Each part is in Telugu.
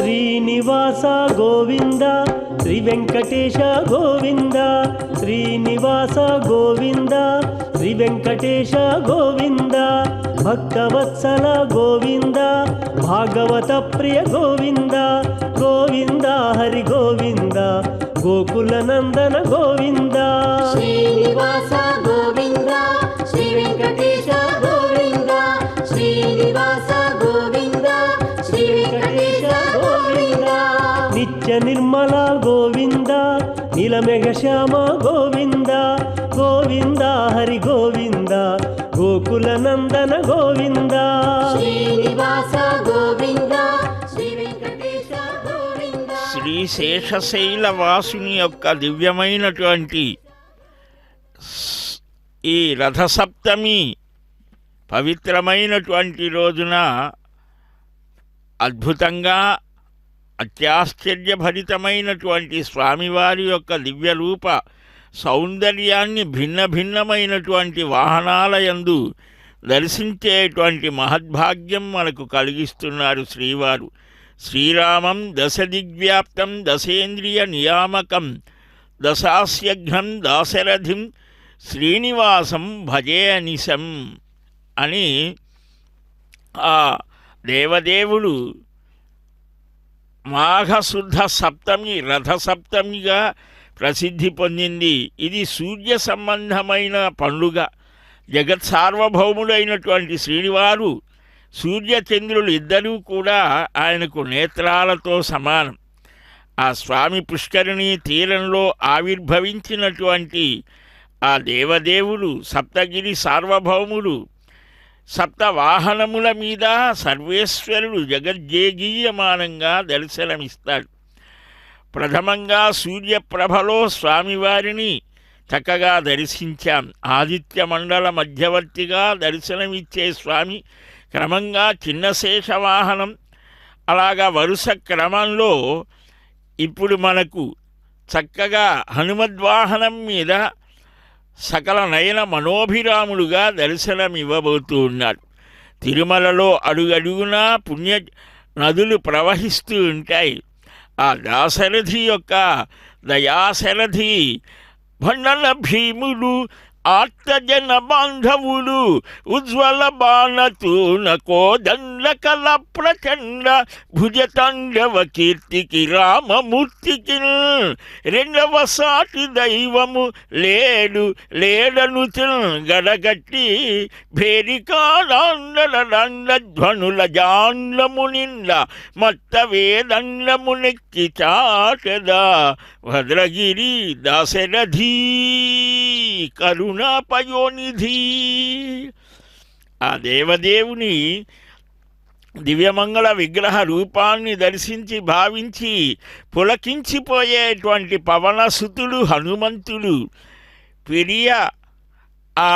శ్రీనివాస గోవింద శ్రీ వెంకటేశ గోవింద శ్రీనివాస గోవింద శ్రీ వెంకటేశ గోవింద భక్తవత్సల గోవింద భాగవత ప్రియ గోవింద గోవింద హరి గోవింద గోకుల నందన గోవింద శ్రీనివాస గోవింద శ్రీ వెంకటేశ గోవింద శ్రీనివాస గోవింద శ్రీ వెంకటేశ గోవింద నిత్య నిర్మల గోవింద నీలమేఘ శ్యామ గోవింద గోవింద హరి గోవింద గోకుల నందన గోవింద శ్రీనివాస గోవింద శ్రీ వెంకటేశ గోవింద శ్రీ శేషశైల వాసుని యొక్క దివ్యమైనటువంటి ఈ రథసప్తమి పవిత్రమైనటువంటి రోజున అద్భుతంగా అత్యాశ్చర్యభరితమైనటువంటి స్వామివారి యొక్క దివ్యరూప సౌందర్యాన్ని భిన్న భిన్నమైనటువంటి వాహనాలయందు దర్శించేటువంటి మహద్భాగ్యం మనకు కలిగిస్తున్నారు శ్రీవారు. శ్రీరామం దశదిగ్వ్యాప్తం దశేంద్రియ నియామకం దశాస్యఘ్నం దాశరథిం శ్రీనివాసం భజే అనిశం అని ఆ దేవదేవుడు మాఘశుద్ధ సప్తమి రథసప్తమిగా ప్రసిద్ధి పొందింది. ఇది సూర్య సంబంధమైన పండుగ. జగత్ సార్వభౌముడైనటువంటి శ్రీనివారు సూర్యచంద్రులు ఇద్దరూ కూడా ఆయనకు నేత్రాలతో సమానం. ఆ స్వామి పుష్కరిణి తీరంలో ఆవిర్భవించినటువంటి ఆ దేవదేవుడు సప్తగిరి సార్వభౌముడు సప్తవాహనముల మీద సర్వేశ్వరుడు జగజ్జేగీయమానంగా దర్శనమిస్తాడు. ప్రథమంగా సూర్యప్రభలో స్వామివారిని చక్కగా దర్శించాం. ఆదిత్య మండల మధ్యవర్తిగా దర్శనమిచ్చే స్వామి క్రమంగా చిన్న శేషవాహనం, అలాగా వరుస క్రమంలో ఇప్పుడు మనకు చక్కగా హనుమద్వాహనం మీద సకల నయన మనోభిరాములుగా దర్శనమివ్వబోతూ ఉన్నాడు. తిరుమలలో అడుగడుగునా పుణ్య నదులు ప్రవహిస్తూ ఉంటాయి. ఆ దాశరథి యొక్క దయాశరథి భండన భీముడు ఆర్తజన బాంధవుడు ఉజ్వల బాణతూన కోదండ కల ప్రచండ భుజతాండవ కీర్తికి రామమూర్తికి రెండవ సాటి దైవము లేడు లేడను గడగట్టి భేరికాడాండల జాండము నిండ మత్త వేదండమునెక్కి చాటదా భద్రగిరి దాశరథీ కరుణాపయోనిధి. ఆ దేవదేవుని దివ్యమంగళ విగ్రహ రూపాన్ని దర్శించి భావించి పులకించిపోయేటువంటి పవనసుతుడు హనుమంతుడు పెరియ ఆ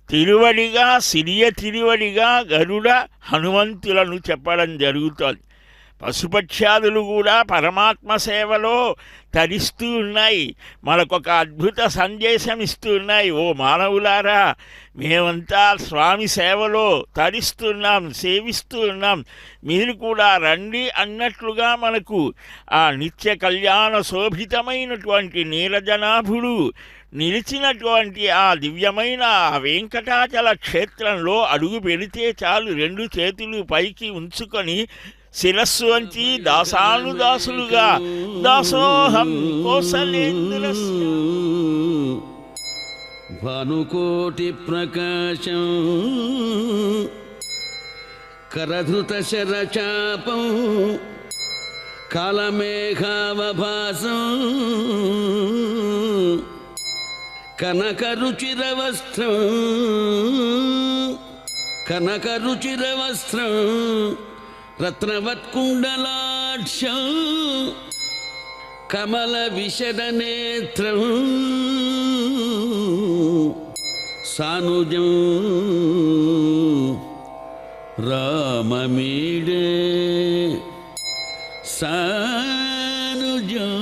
తిరువడిగా సిరియ తిరువడిగా గరుడ హనుమంతులను చెప్పడం జరుగుతోంది. పశుపక్ష్యాదులు కూడా పరమాత్మ సేవలో తరిస్తూ ఉన్నాయి, మనకొక అద్భుత సందేశం ఇస్తూ ఉన్నాయి. ఓ మానవులారా, మేమంతా స్వామి సేవలో తరిస్తున్నాం, సేవిస్తూ ఉన్నాం, మీరు కూడా రండి అన్నట్లుగా మనకు ఆ నిత్య కళ్యాణ శోభితమైనటువంటి నీరజనాభుడు నిలిచినటువంటి ఆ దివ్యమైన వెంకటాచల క్షేత్రంలో అడుగు పెడితే చాలు, రెండు చేతులు పైకి ఉంచుకొని శిరస్సు వంచి దాసానుదాసులుగా దాసోహం కోసలేంద్ర భానుకోటి ప్రకాశం కరధృత శరచాపం కాలమేఘావభాసం కనకరుచిరవస్త్రం కనకరుచిరవస్త్రం రత్నవత్కుండలాక్షం కమల విశదనేత్రం సానుజం రామమీడే సానుజం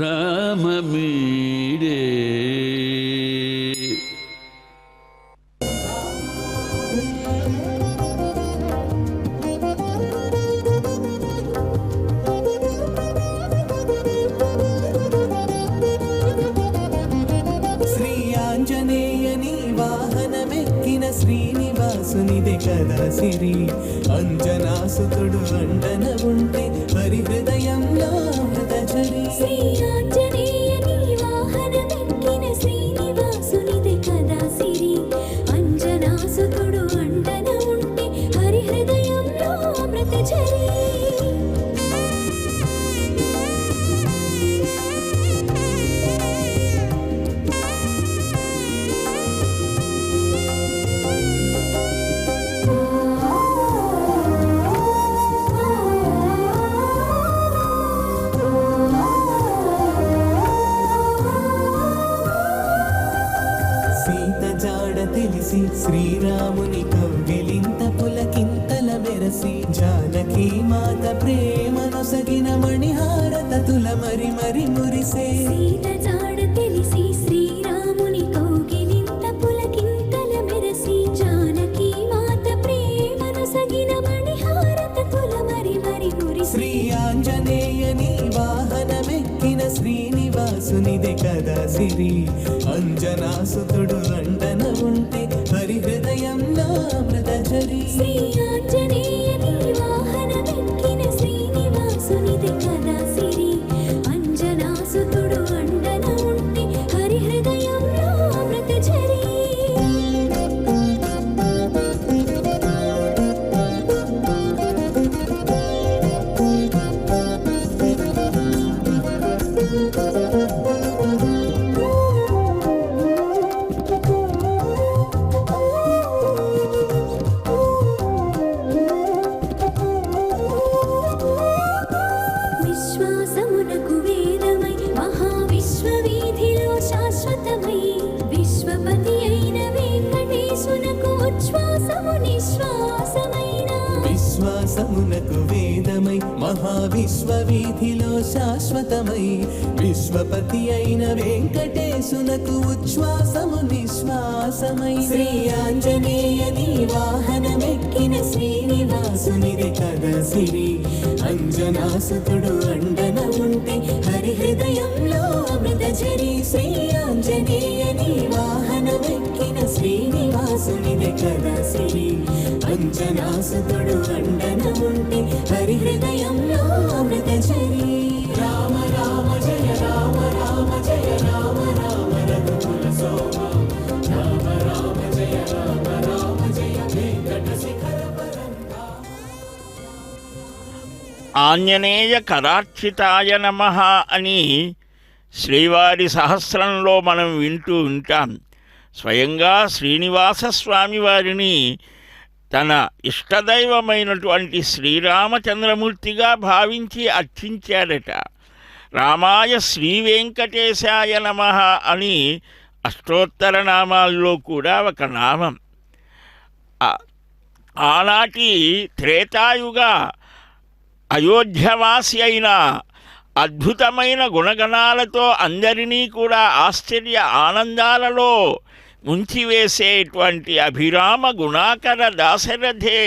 రామమీడే. అండన ఉంటే హరి హృదయంలో అమృతఝరి శ్రీ ఆంజనేయ నీ వాహనమెక్కిన శ్రీనివాసునిదే కదా సిరి అంజనాసుతుడు అండన ఉంటే హరి హృదయంలో అమృతఝరి సీత జాడ తెలిసి శ్రీరాముని కవ్విలింత పులకింతల మెరసి జానకి మాత ప్రేమనొసగిన మణిహారతతుల మరి మరి మురిసే సీత జాడ తెలిసి శ్రీరాముని కౌగిలింత పులకింతల మెరసి జానకి మాత ప్రేమను సగిన మణిహారతతుల మరి మరి మురిసి శ్రీ ఆంజనేయని వాహనమెక్కిన శ్రీనివాసునిదే కదా సిరి అంజనాసుతుడు అండన ఉంటే హరి హృదయంలో అమృతఝరి శ్రీ ఆంజనేయ నీ వాహనమెక్కిన శ్రీనివాసునిదే కదా సిరి అంజనాసుతుడు అండన ఉంటే హరి హృదయంలో అమృతఝరి విశ్వాసమునకు వేదమై మహావిశ్వవీధిలో శాశ్వతమై విశ్వపతి అయిన వెంకటేశునకు ఉచ్ఛ్వాసము నిశ్వాసమైన విశ్వాసమునకు వేదమై మహావిశ్వవీధిలో శాశ్వతమై విశ్వపతి అయిన వెంకటేశునకు ఉచ్ఛ్వాసము నిశ్వాసమై శ్రీ ఆంజనేయని వాహనమెక్కిన శ్రీనివాసునిదే కదా సిరి అంజనాసుతుడు అండన ఉంటే హరి హృదయంలో అమృతఝరి శ్రీ ఆంజనేయని వాహనమెక్కిన శ్రీనివాసునిదే కదా సిరి అంజనాసుతుడు అండన ఉంటే హరి హృదయంలో అమృతఝరి రామ రామ జయ రామ రామ జయ రామ రామ రఘుకుల సోమ రామ రామ జయ రామ రామ జయ వెంకట శిఖర పరంగా ఆంజనేయ కరార్చితాయ నమః అని శ్రీవారి సహస్రంలో మనం వింటూ ఉంటాం. స్వయంగా శ్రీనివాస స్వామి వారిని తన ఇష్టదైవమైనటువంటి శ్రీరామచంద్రమూర్తిగా భావించి అర్చించాడట. రామాయ శ్రీ వెంకటేశాయ నమః అని అష్టోత్తర నామాల్లో కూడా ఒక నామం. ఆనాటి త్రేతాయుగ అయోధ్యవాసి అయిన అద్భుతమైన గుణగణాలతో అందరినీ కూడా ఆశ్చర్య ఆనందాలలో ముంచివేసేటువంటి అభిరామ గుణాకర దాశరథే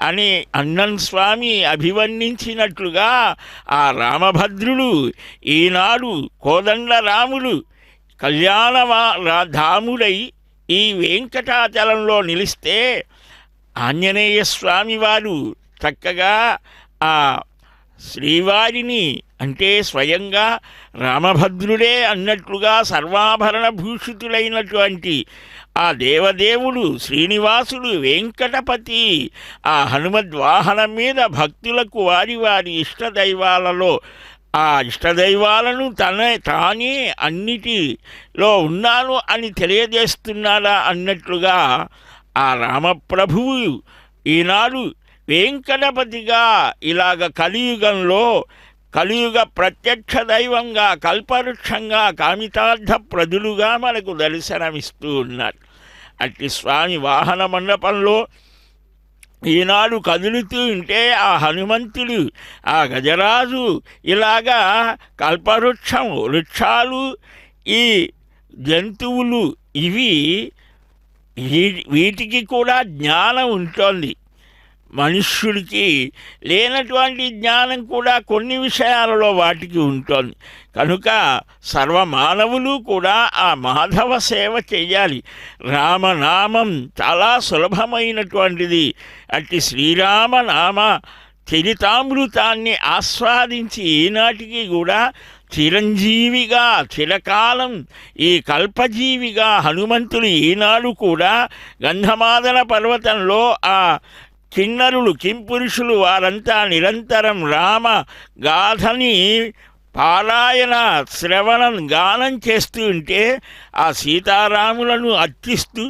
అని అన్నన్ స్వామి అభివర్ణించినట్లుగా ఆ రామభద్రుడు ఈనాడు కోదండ రాముడు ధాముడై ఈ వెంకటాచలంలో నిలిస్తే ఆంజనేయ స్వామి వారు చక్కగా ఆ శ్రీవారిని అంటే స్వయంగా రామభద్రుడే అన్నట్లుగా సర్వాభరణ భూషితులైనటువంటి ఆ దేవదేవుడు శ్రీనివాసుడు వెంకటపతి ఆ హనుమద్వాహనం మీద భక్తులకు వారి వారి ఇష్టదైవాలలో ఆ ఇష్టదైవాలను తానే అన్నిటిలో ఉన్నాను అని తెలియజేస్తున్నాడా అన్నట్లుగా ఆ రామప్రభువు ఈనాడు వెంకటపతిగా ఇలాగ కలియుగంలో కలియుగ ప్రత్యక్ష దైవంగా కల్పవృక్షంగా కామితార్థ ప్రదులుగా మనకు దర్శనమిస్తూ ఉన్నారు. అట్టి స్వామి వాహన మండపంలో ఈనాడు కదులుతూ ఉంటే ఆ హనుమంతుడు ఆ గజరాజు ఇలాగా కల్పవృక్షం వృక్షాలు ఈ జంతువులు ఇవి వీటికి కూడా జ్ఞానం ఉంటుంది. మనుష్యుడికి లేనటువంటి జ్ఞానం కూడా కొన్ని విషయాలలో వాటికి ఉంటుంది. కనుక సర్వమానవులు కూడా ఆ మాధవ సేవ చెయ్యాలి. రామనామం చాలా సులభమైనటువంటిది. అట్టి శ్రీరామనామ చరితామృతాన్ని ఆస్వాదించి ఈనాటికి కూడా చిరంజీవిగా చిరకాలం ఈ కల్పజీవిగా హనుమంతుడు ఈనాడు కూడా గంధమాదన పర్వతంలో ఆ కిన్నరులు కింపురుషులు వారంతా నిరంతరం రామ గాథని పారాయణ శ్రవణం గానం చేస్తూ ఉంటే ఆ సీతారాములను అర్చిస్తూ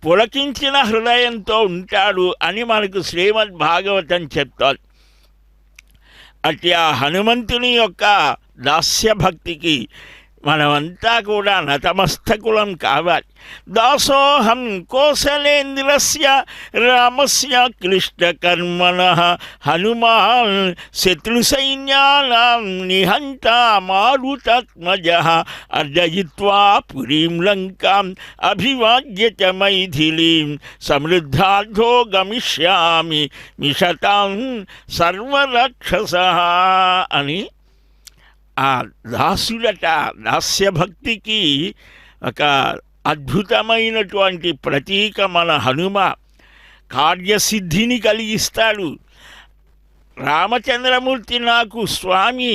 పులకించిన హృదయంతో ఉంటాడు అని మనకు శ్రీమద్ భాగవతం చెప్తారు. అట్టి ఆ హనుమంతుని యొక్క దాస్యభక్తికి మనమంతా కూడా నతమస్తకులం కావాలి. దాసోహం కోసలేంద్రస్య రామస్య క్లిష్టకర్మణః హనుమాన్ శత్రుసైన్యానాం నిహంతా మారుతాత్మజః అర్జయిత్వా పురీం లంకాం అభివాద్య చ మైథిలీం సమృద్ధార్థో గమిష్యామి మిషతాం సర్వరాక్షసః అని ఆ దాసుడట దాస్యభక్తికి ఒక అద్భుతమైనటువంటి ప్రతీక మన హనుమ. కార్యసిద్ధిని కలిగిస్తాడు. రామచంద్రమూర్తి నాకు స్వామి,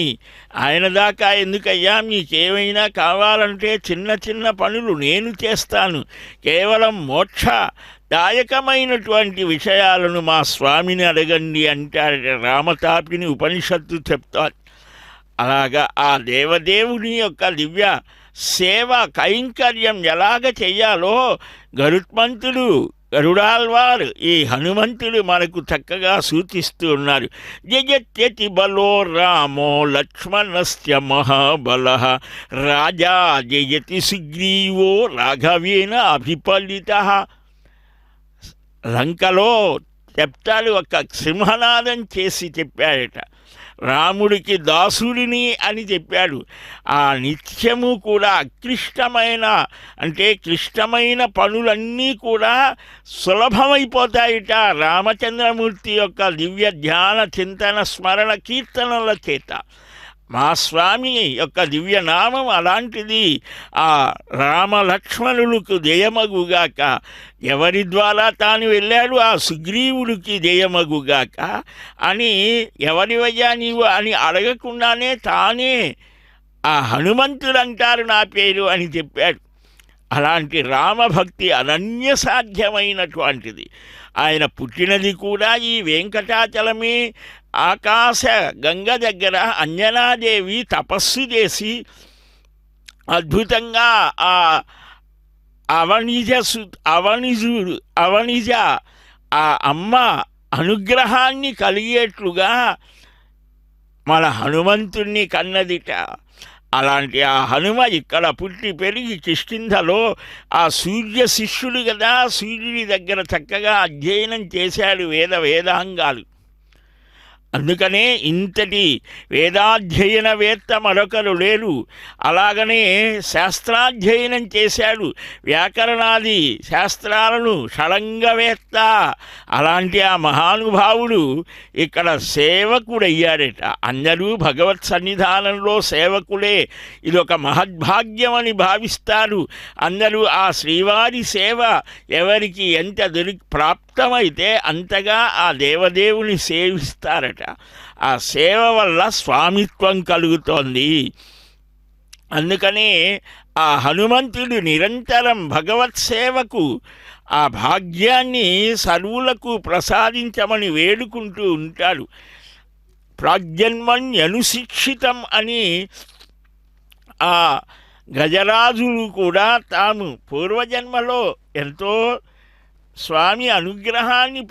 ఆయన దాకా ఎందుకయ్యా, మీకేమైనా కావాలంటే చిన్న చిన్న పనులు నేను చేస్తాను, కేవలం మోక్షదాయకమైనటువంటి విషయాలను మా స్వామిని అడగండి అంటాడు రామతాపిని ఉపనిషత్తు చెప్తారు. అలాగా ఆ దేవదేవుని యొక్క దివ్య సేవ కైంకర్యం ఎలాగ చెయ్యాలో గరుత్మంతుడు గరుడాల్వారు ఈ హనుమంతుడు మనకు చక్కగా సూచిస్తూ ఉన్నారు. జయత్యతి బలో రామో లక్ష్మణస్య మహాబలః రాజా జయతి సుగ్రీవో రాఘవేన అభిపలితః. లంకలో చెప్తాడు, ఒక సింహనాదం చేసి చెప్పాడట, రాముడికి దాసుడిని అని చెప్పాడు. ఆ నిత్యము కూడా అక్లిష్టమైన అంటే క్లిష్టమైన పనులన్నీ కూడా సులభమైపోతాయిట రామచంద్రమూర్తి యొక్క దివ్య ధ్యాన చింతన స్మరణ కీర్తనల చేత. మా స్వామి యొక్క దివ్యనామం అలాంటిది. ఆ రామలక్ష్మణులకు జయమగుగాక. ఎవరి ద్వారా తాను వెళ్ళాడు ఆ సుగ్రీవుడికి జయమగుగాక అని, ఎవరివయ్యా నీవు అని అడగకుండానే తానే ఆ హనుమంతుడు అంటారు నా పేరు అని చెప్పాడు. అలాంటి రామభక్తి అనన్యసాధ్యమైనటువంటిది. ఆయన పుట్టినది కూడా ఈ వెంకటాచలమే. ఆకాశ గంగ దగ్గర అంజనాదేవి తపస్సు చేసి అద్భుతంగా ఆ అవనిజ ఆ అమ్మ అనుగ్రహాన్ని కలిగేట్లుగా మన హనుమంతుణ్ణి కన్నదిట. అలాంటి ఆ హనుమ ఇక్కడ పుట్టి పెరిగి కిష్కింధలో ఆ సూర్య శిష్యుడు కదా, సూర్యుడి దగ్గర చక్కగా అధ్యయనం చేశాడు వేదాంగాలు. అందుకనే ఇంతటి వేదాధ్యయనవేత్త మరొకరు లేరు. అలాగనే శాస్త్రాధ్యయనం చేశాడు, వ్యాకరణాది శాస్త్రాలను షడంగవేత్త. అలాంటి ఆ మహానుభావుడు ఇక్కడ సేవకుడయ్యాడట. అందరూ భగవత్ సన్నిధానంలో సేవకులే. ఇదొక మహద్భాగ్యమని భావిస్తారు అందరూ. ఆ శ్రీవారి సేవ ఎవరికి ఎంత ప్రాప్తమైతే అంతగా ఆ దేవదేవుని సేవిస్తారట. ఆ సేవ వల్ల స్వామిత్వం కలుగుతోంది. అందుకనే ఆ హనుమంతుడు నిరంతరం భగవత్ సేవకు ఆ భాగ్యాన్ని సర్వులకు ప్రసాదించమని వేడుకుంటూ ఉంటాడు. ప్రాగ్జన్మన్యనుశిక్షితం అని ఆ గజరాజులు కూడా తాము పూర్వజన్మలో ఎంతో స్వామి అనుగ్రహాన్ని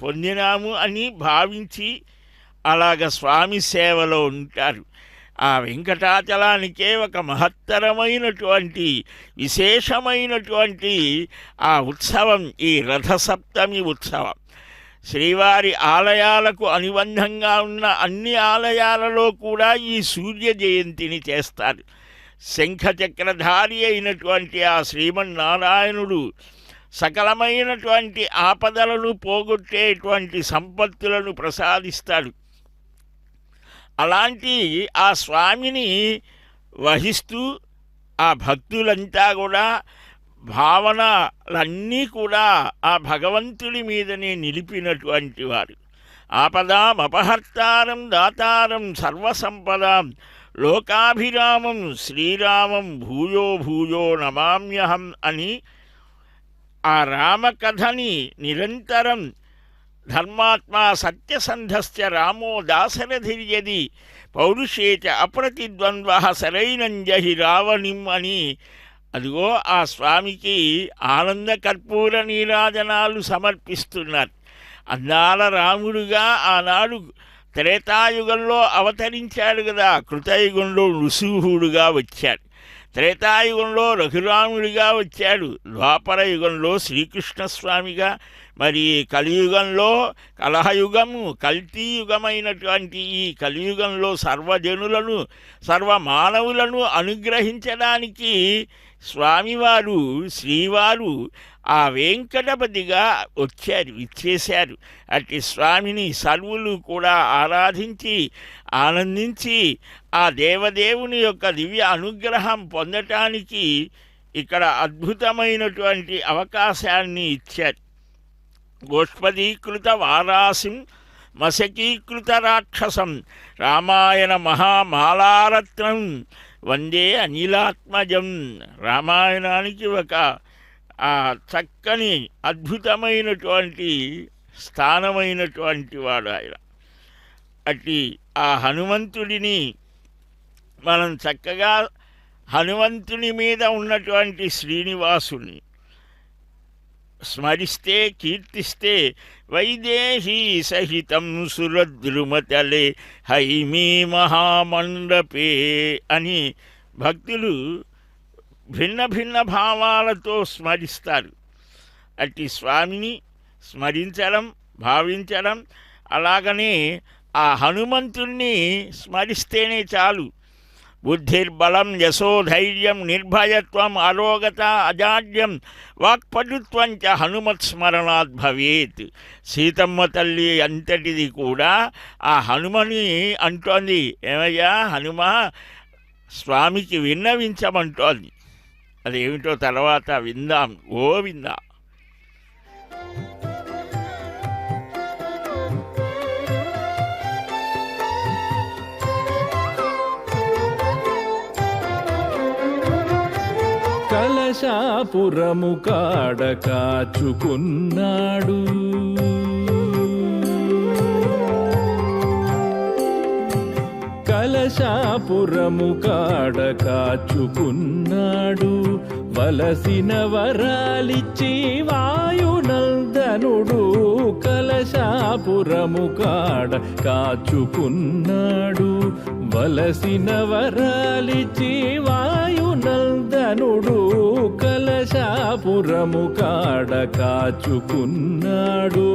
పొందినాము అని భావించి అలాగ స్వామి సేవలో ఉంటారు. ఆ వెంకటాచలానికే ఒక మహత్తరమైనటువంటి విశేషమైనటువంటి ఆ ఉత్సవం ఈ రథసప్తమి ఉత్సవం. శ్రీవారి ఆలయాలకు అనుబంధంగా ఉన్న అన్ని ఆలయాలలో కూడా ఈ సూర్య జయంతిని చేస్తారు. శంఖచక్రధారి అయినటువంటి ఆ శ్రీమన్నారాయణుడు సకలమైనటువంటి ఆపదలను పోగొట్టేటువంటి సంపత్తులను ప్రసాదిస్తాడు. అలాంటి ఆ స్వామిని వహిస్తూ ఆ భక్తులంతా కూడా భావనలన్నీ కూడా ఆ భగవంతుడి మీదనే నిలిపినటువంటి వారు. ఆపదామపహర్తారం దాతారం సర్వసంపదాం లోకాభిరామం శ్రీరామం భూయో భూయో నమామ్యహం అని ఆ రామకథని నిరంతరం ధర్మాత్మా సత్యసంధస్య రామో దాశరథిర్యది పౌరుషేచ అప్రతిద్వంద్వ సరైనంజహి రావణిం అని అదిగో ఆ స్వామికి ఆనంద కర్పూర నీరాజనాలు సమర్పిస్తున్నారు. అందాల రాముడుగా ఆనాడు త్రేతాయుగంలో అవతరించాడు కదా, కృతయుగంలో నృసింహుడుగా వచ్చాడు, త్రేతాయుగంలో రఘురాముడిగా వచ్చాడు, ద్వాపర యుగంలో శ్రీకృష్ణస్వామిగా, మరి కలియుగంలో కలహయుగము కల్తీయుగమైనటువంటి ఈ కలియుగంలో సర్వజనులను సర్వమానవులను అనుగ్రహించడానికి స్వామివారు శ్రీవారు ఆ వెంకటపతిగా వచ్చారు, ఇచ్చేశారు. అట్టి స్వామిని సర్వులు కూడా ఆరాధించి ఆనందించి ఆ దేవదేవుని యొక్క దివ్య అనుగ్రహం పొందటానికి ఇక్కడ అద్భుతమైనటువంటి అవకాశాన్ని ఇచ్చారు. గోష్పదీకృత వారాసిం మశకీకృత రాక్షసం రామాయణ మహామాలారత్నం వందే అనిలాత్మజం. రామాయణానికి ఒక ఆ చక్కని అద్భుతమైనటువంటి స్థానమైనటువంటి వాడు ఆయన. అట్టి ఆ హనుమంతుడిని మనం చక్కగా హనుమంతుని మీద ఉన్నటువంటి శ్రీనివాసుని స్మరిస్తే కీర్తిస్తే వైదేహీ సహితం సురద్రుమతలే హైమీ మహామండపే అని భక్తులు భిన్న భిన్న భావాలతో స్మరిస్తారు. అట్టి స్వామిని స్మరించడం భావించడం, అలాగనే ఆ హనుమంతుణ్ణి స్మరిస్తేనే చాలు. బుద్ధిర్బలం యశోధైర్యం నిర్భయత్వం అరోగత అజాడ్యం వాక్పటుత్వం చ హనుమత్స్మరణాత్ భవేత్. సీతమ్మ తల్లి అంతటిది కూడా ఆ హనుమని అంటోంది, ఏమయ్యా హనుమ స్వామికి విన్నవించమంటోంది. అదేమిటో తర్వాత విందాం. గోవిందా. కలశాపురము కాడ కాచుకున్నాడు, కలశాపురము కాడ కాచుకున్నాడు, వలసిన వరాలిచ్చి వాయునందనుడు. కలశాపురము కాడ కాచుకున్నాడు, వలసిన వరాలిచ్చి వాయునందనుడు. కలశాపురము కాడ కాచుకున్నాడు.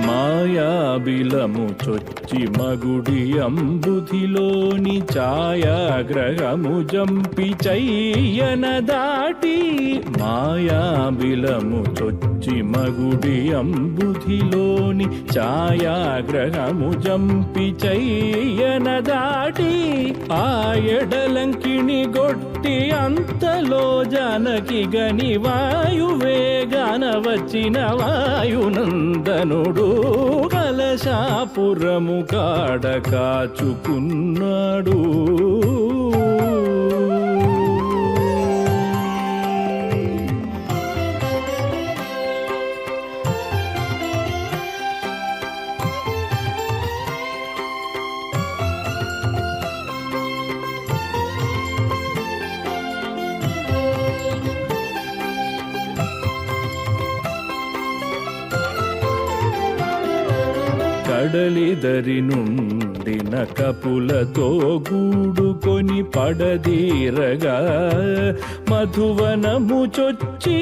మాయాబిలము చొచ్చి మగుడి అంబుధిలోని ఛాయాగ్రహము జంపి చెయ్యన దాటి. మాయాబిలము చొచ్చి మగుడి అంబుధిలోని ఛాయాగ్రహము జంపి చెయ్యన దాటి. ఆ ఎడలంకిణి గొట్టి అంతలో జానకి గని వాయువేగాన వచ్చిన వాయునందనుడు. కలశాపురము కాడ కాచుకున్నాడు. కడలిదరి నుండిన కపులతో గూడుకొని పడదీరగా మధువనము చొచ్చి.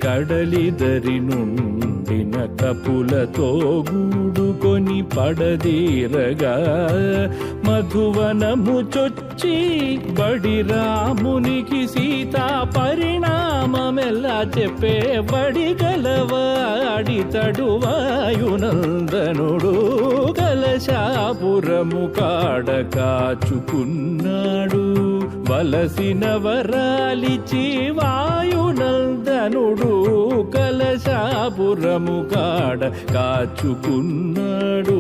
కడలిదరి నుండి ఎండిన కపులతో గూడుకొని పడదీరగా మధువనము చొచ్చి బడి రామునికి సీతా పరిణామమెల్లా చెప్పే బడి గలవాడి తడువాయునందనుడు కలశాపురము కాడ కాచుకున్నాడు వలసిన వరాలిచి వాయునందనుడు కలశాపురము కాడ కాచుకున్నాడు.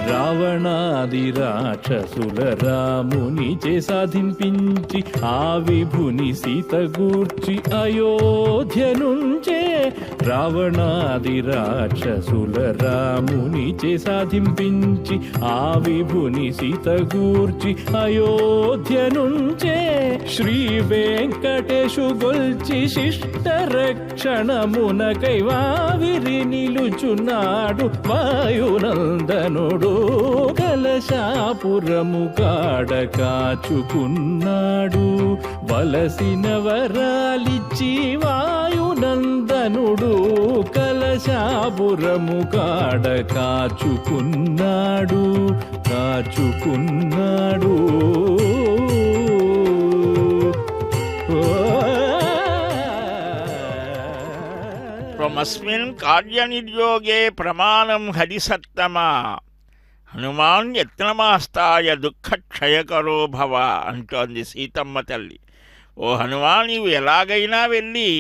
రావణాది రాక్షసుల రామునిచే సాధింపించి ఆ విభుని సీత గూర్చి అయోధ్య నుంచే రావణాది రాక్షసుల రామునిచే సాధింపించి ఆ విభుని సీత గూర్చి అయోధ్య నుంచే శ్రీ వెంకటేశు గొల్చి శిష్ట రక్షణమునకై వావిరి నిలుచున్నాడు వాయునందనుడు కలశాపురము కాడ కాచుకున్నాడు వలసిన వరాలిచ్చి వాయునందనుడు కలశాపురము కాడ కాచుకున్నాడు కాచుకున్నాడు. త్వమస్మిన్ కార్యనిర్యోగే ప్రమాణం హరిసత్తమా హనుమాన్ యత్నమాస్తాయ దుఃఖక్షయకరో భవ అంటోంది సీతమ్మ తల్లి. ఓ హనుమాన్, నీవు ఎలాగైనా వెళ్ళి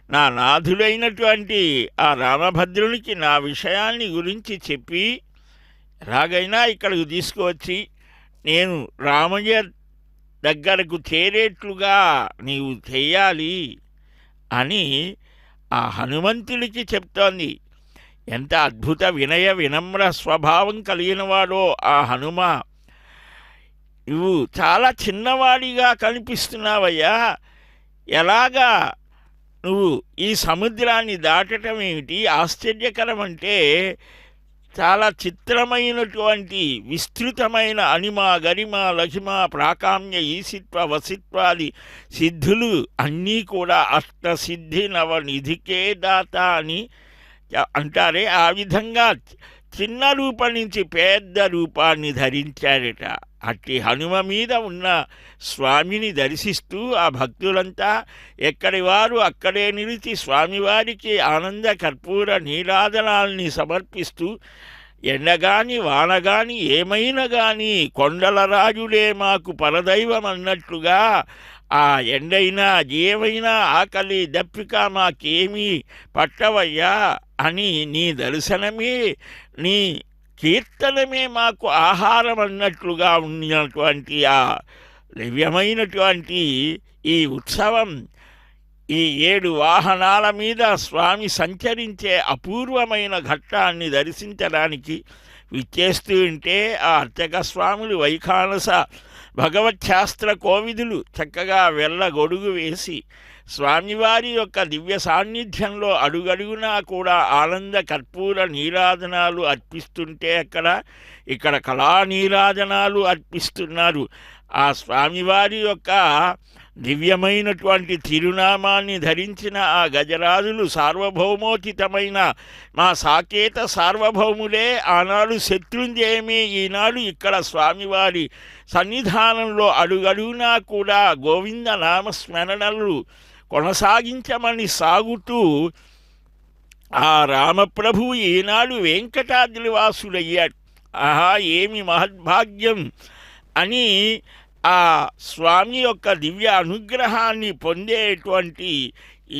నా నాథుడైనటువంటి ఆ రామభద్రునికి నా విషయాన్ని గురించి చెప్పి ఎలాగైనా ఇక్కడికి తీసుకువచ్చి నేను రామయ్య దగ్గరకు చేరేట్లుగా నీవు చెయ్యాలి అని ఆ హనుమంతుడికి చెప్తోంది. ఎంత అద్భుత వినయ వినమ్ర స్వభావం కలిగినవాడో ఆ హనుమ. నువ్వు చాలా చిన్నవాడిగా కనిపిస్తున్నావయ్యా, ఎలాగా నువ్వు ఈ సముద్రాన్ని దాటటం ఏమిటి ఆశ్చర్యకరం అంటే చాలా చిత్రమైనటువంటి విస్తృతమైన అనిమ గరిమ లఘిమ ప్రాకామ్య ఈసిత్వ వసిత్వాది సిద్ధులు అన్నీ కూడా అష్టసిద్ధి నవనిధికే దాత అని అంటారే, ఆ విధంగా చిన్న రూపం నుంచి పెద్ద రూపాన్ని ధరించాడట. అట్టి హనుమ మీద ఉన్న స్వామిని దర్శిస్తూ ఆ భక్తులంతా ఎక్కడి వారు అక్కడే నిలిచి స్వామివారికి ఆనంద కర్పూర నీరాజనాల్ని సమర్పిస్తూ ఎండగాని వానగాని ఏమైనా గాని కొండల రాజులే మాకు పరదైవం అన్నట్లుగా ఆ ఎండైనా ఏమైనా ఆకలి దప్పిక మాకేమీ పట్టవయ్యా అని నీ దర్శనమే నీ కీర్తనమే మాకు ఆహారం అన్నట్లుగా ఉన్నటువంటి ఆ దివ్యమైనటువంటి ఈ ఉత్సవం, ఈ 7 వాహనాల మీద స్వామి సంచరించే అపూర్వమైన ఘట్టాన్ని దర్శించడానికి విచ్చేస్తూ ఉంటే ఆ అర్చక స్వాములు వైఖానస భగవచ్ఛాస్త్ర కోవిదులు చక్కగా వెళ్ళగొడుగు వేసి స్వామివారి యొక్క దివ్య సాన్నిధ్యంలో అడుగడుగునా కూడా ఆనంద కర్పూర నీరాజనాలు అర్పిస్తుంటే ఇక్కడ కళా నీరాజనాలు అర్పిస్తున్నారు. ఆ స్వామివారి యొక్క దివ్యమైనటువంటి తిరునామాన్ని ధరించిన ఆ గజరాజులు సార్వభౌమోచితమైన మా సాకేత సార్వభౌములే ఆనాడు శత్రుంజయమే ఈనాడు ఇక్కడ స్వామివారి సన్నిధానంలో అడుగడుగునా కూడా గోవింద నామస్మరణలు కొనసాగించమని సాగుతూ ఆ రామప్రభువు ఈనాడు వెంకటాద్రివాసుడయ్యాడు. ఆహా, ఏమి మహద్భాగ్యం అని ఆ స్వామి యొక్క దివ్య అనుగ్రహాన్ని పొందేటువంటి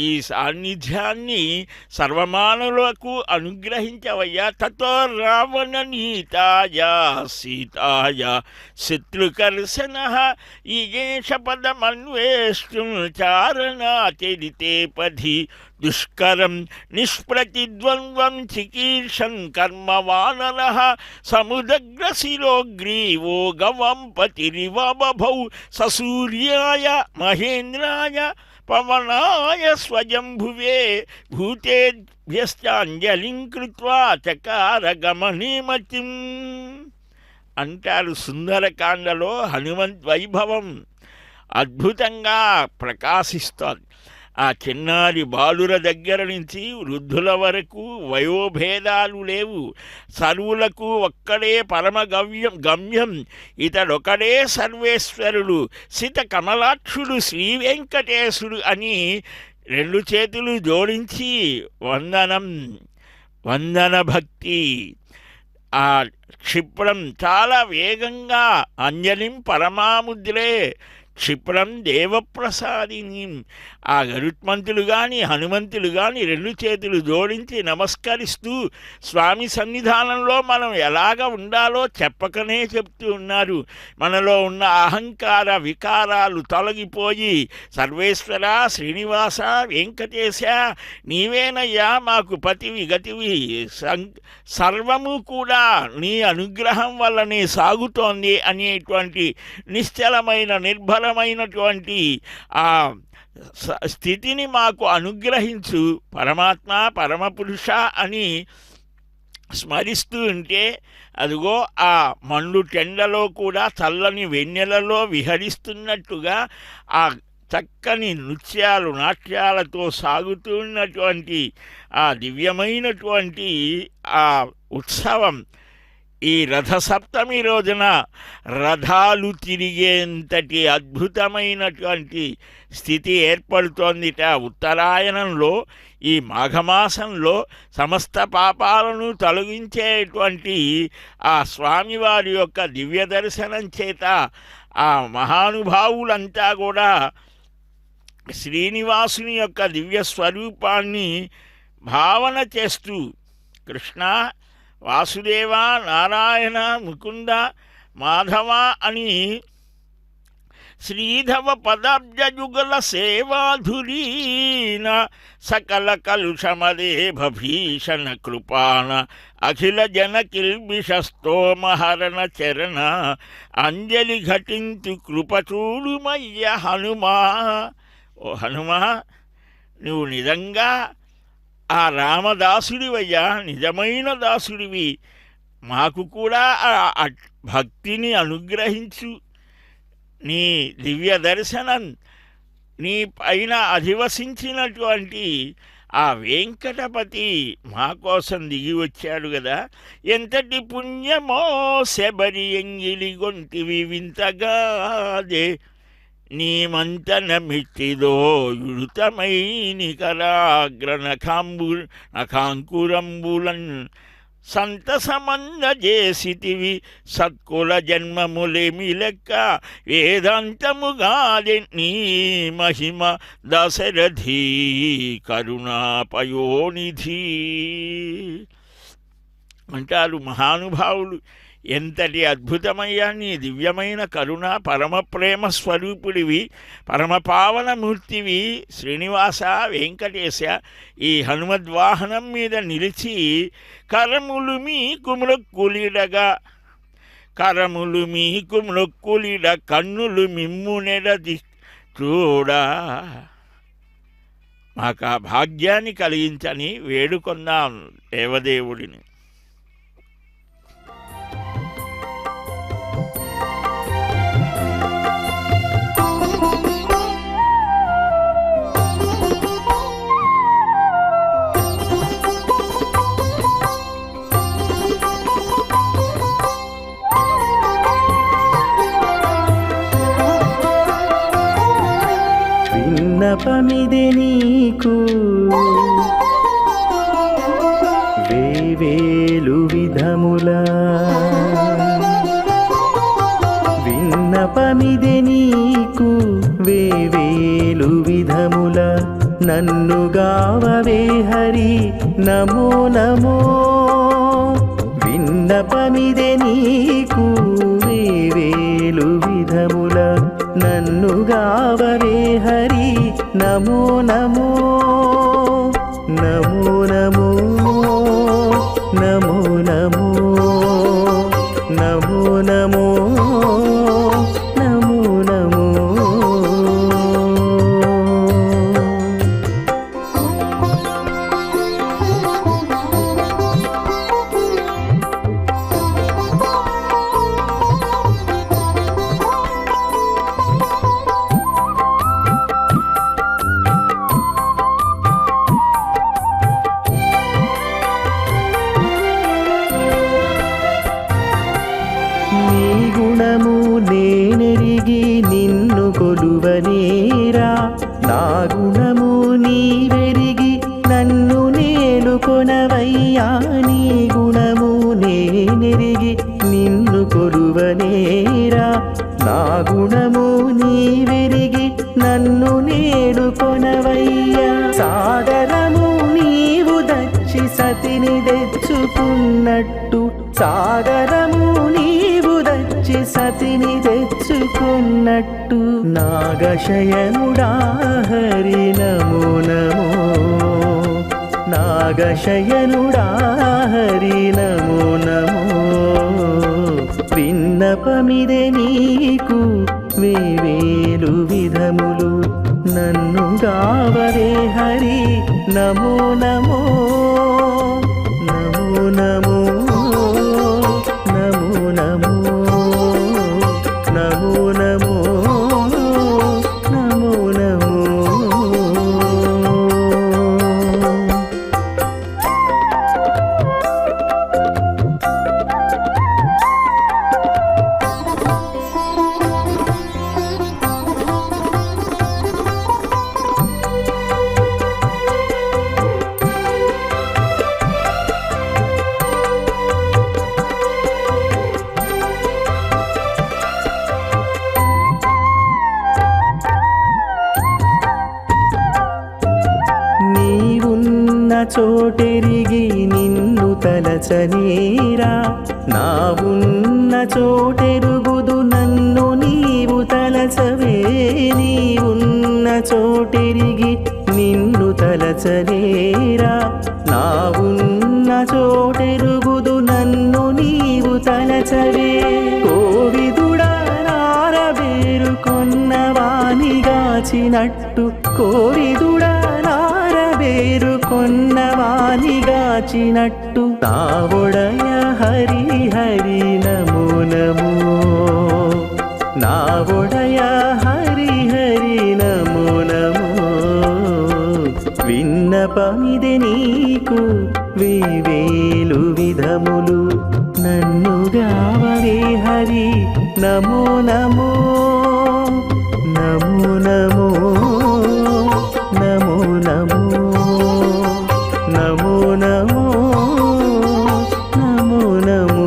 ఈ సాన్నిధ్యాన్ని సర్వమానవులకు అనుగ్రహించవయ్యా. తతో రావణ నీతాయ సీతాయ శత్రుకర్షణ ఈగేష పదమన్వేష్టం చారణాచరితే పథి దుష్కరం నిష్ప్రతిద్వంద్వం చికీర్షన్ కర్మవానరః సముదగ్రశిరోగ్రీవో గవం పతిరివ బభౌ ససూర్యాయ మహేంద్రాయ పవనాయ స్వయంభువే భూతేభ్యశ్చాంజలిం కృత్వా చకార గమనీమతిం అంటారు. సుందరకాండలో హనుమంత్ వైభవం అద్భుతంగా ప్రకాశిస్తోంది. ఆ చిన్నారి బాలుర దగ్గర నుంచి వృద్ధుల వరకు వయోభేదాలు లేవు. సర్వులకు ఒక్కడే పరమ గమ్యం. ఇతడొకడే సర్వేశ్వరుడు, సిత కమలాక్షుడు శ్రీ వెంకటేశుడు అని రెండు చేతులు జోడించి వందన భక్తి. ఆ క్షిప్రం చాలా వేగంగా అంజలిం పరమాముద్రే క్షిప్రం దేవప్రసాదిని. ఆ గరుత్మంతులు కానీ హనుమంతులు కానీ రెండు చేతులు జోడించి నమస్కరిస్తూ స్వామి సన్నిధానంలో మనం ఎలాగ ఉండాలో చెప్పకనే చెప్తూ ఉన్నారు. మనలో ఉన్న అహంకార వికారాలు తొలగిపోయి సర్వేశ్వర శ్రీనివాస వెంకటేశ నీవేనయ్యా మాకు పతివి గతివి, సర్వము కూడా నీ అనుగ్రహం వల్లనే సాగుతోంది అనేటువంటి నిశ్చలమైన నిర్భరమైనటువంటి ఆ స్థితిని మాకు అనుగ్రహించు పరమాత్మ పరమపురుష అని స్మరిస్తూ ఉంటే అదిగో ఆ మండు టెండలో కూడా చల్లని వెన్నెలలో విహరిస్తున్నట్టుగా ఆ చక్కని నృత్యాలు నాట్యాలతో సాగుతున్నటువంటి ఆ దివ్యమైనటువంటి ఆ ఉత్సవం. ఈ రథసప్తమి రోజున రథాలు తిరిగేంతటి అద్భుతమైనటువంటి స్థితి ఏర్పడుతోందిట. ఉత్తరాయణంలో ఈ మాఘమాసంలో సమస్త పాపాలను తొలగించేటువంటి ఆ స్వామివారి యొక్క దివ్య దర్శనం చేత ఆ మహానుభావులంతా కూడా శ్రీనివాసుని యొక్క దివ్య స్వరూపాన్ని భావన చేస్తూ కృష్ణ వాసుదేవ నారాయణ ముకుంద మాధవ అని శ్రీధవ పదాబ్జయుగల సేవాధురీన సకల కలుషమదేభ భీషణ కృపాణ అఖిల జన కిల్బిషస్తోమహరణ చరణ అంజలి ఘటింతు కృపచూడుమయ్య హనుమా. ఓ హనుమా, నువ్వు నిజంగా ఆ రామదాసుడివయ్యా, నిజమైన దాసుడివి. మాకు కూడా ఆ భక్తిని అనుగ్రహించు. నీ దివ్య దర్శనం, నీ పైన అధివసించినటువంటి ఆ వెంకటపతి మా కోసం దిగి వచ్చాడు కదా. ఎంతటి పుణ్యమో శబరి ఎంగిలి గొంటివి వింతగాదే నీమంతన మిట్టిదో యుడుతమై నికరాగ్ర నఖాంకురంబులన్ సంతసమందజేసితివి సత్కుల జన్మములేమి లెక్క వేదాంతముగాది నీ మహిమ దశరథీ కరుణాపయోనిధి అంటారు మహానుభావులు. ఎంతటి అద్భుతమయ్యా నీ దివ్యమైన కరుణ, పరమ ప్రేమ స్వరూపుడివి, పరమపావనమూర్తివి శ్రీనివాస వెంకటేశ. ఈ హనుమద్వాహనం మీద నిలిచి కరములు మీకు మ్రొక్కులిడగా, కరములు మీకు మ్రొక్కులిడ కన్నులు మిమ్మునెడది చూడా. మాకు ఆ భాగ్యాన్ని కలిగించని వేడుకొందాం దేవదేవుడిని. విన్నపమిది నీకు వేవేలు విధముల, విన్నపమిది నీకు వేవేలు విధముల నన్ను గావవే హరి నమో నమో విన్నపమిదే నీకు వేవేలు విధముల నన్ను గావవే హరి నమో నమో నమో నమో నమో నమో నమో నమో నమో నమో నీ గుణము నేనెరిగి నిన్ను కొలువనేరా నా గుణము నీవెరిగి నన్ను నేలుకొనవయ్యా నీ గుణము నేనెరిగి నిన్ను కొలువనేరా నా గుణము నీవెరిగి నన్ను నేలుకొనవయ్యా సాగరము నీవు దచ్చి సతిని తెచ్చుకున్నట్టు సాగరము నీవు దచ్చి సతిని తెచ్చుకున్నట్టు నాగశయనుడా హరి నమో నమో నాగశయనుడా హరి నమో నమో విన్నపమిదే నీకు వేవేలు విధములు నన్ను గావరే హరి నమో నమో నమో నమో నమో నమో నమో నమో నమో నమో నీవున్న చోటెరిగి నిన్ను తలచనేరా నా ఉన్న చోటెరుగుదు నన్ను నీవు తలచవే నీవున్న చోటెరిగి నిన్ను తలచనేరా నా ఉన్న చోటెరుగుదు నన్ను నీవు తలచవే కోవిదుడా నారబేరు కొన్నవానిగాచినట్టు కోవిదుడా నారబేరు కొన్నవానిగాచినట్టు నావొడయ హరి హరి నమో నమో నావొడయ హరి హరి నమో నమో విన్నపమిదే నీకు వేవేలు విధములు నన్ను గావవే హరి నమో నమో నమో నమో నమో నమో నమో నమో నమో నమో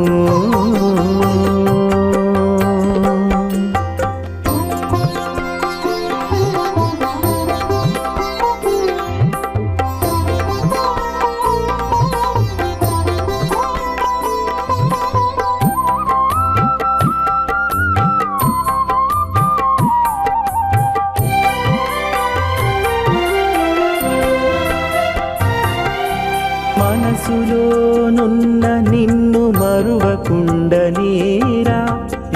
మనసులోనున్న నిన్ను మరువకుండనేరా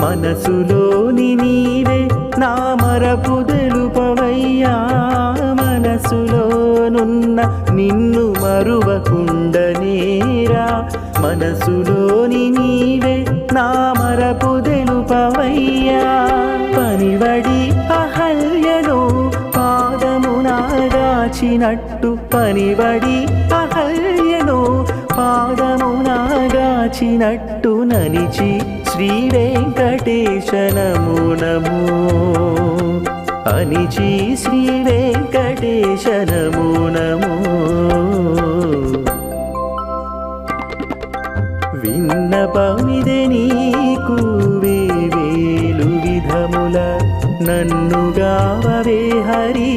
మనసులోని నీవే నా మరపు తెలుపవయ్యా మనసులోనున్న నిన్ను మరువకుండనేరా మనసులోని నీవే నా మరపు తెలుపవయ్యా పనివడి అహల్యను పాదమునాగాచినట్టు పనివడి అహల్యను పాదమునాగాచినట్టు ననిచి శ్రీ వెంకటేశ నమో నమో అనిచి శ్రీ వెంకటేశ నమో నమో విన్నపమిదే నీకు వేవేలు విధముల నన్ను గావవే హరి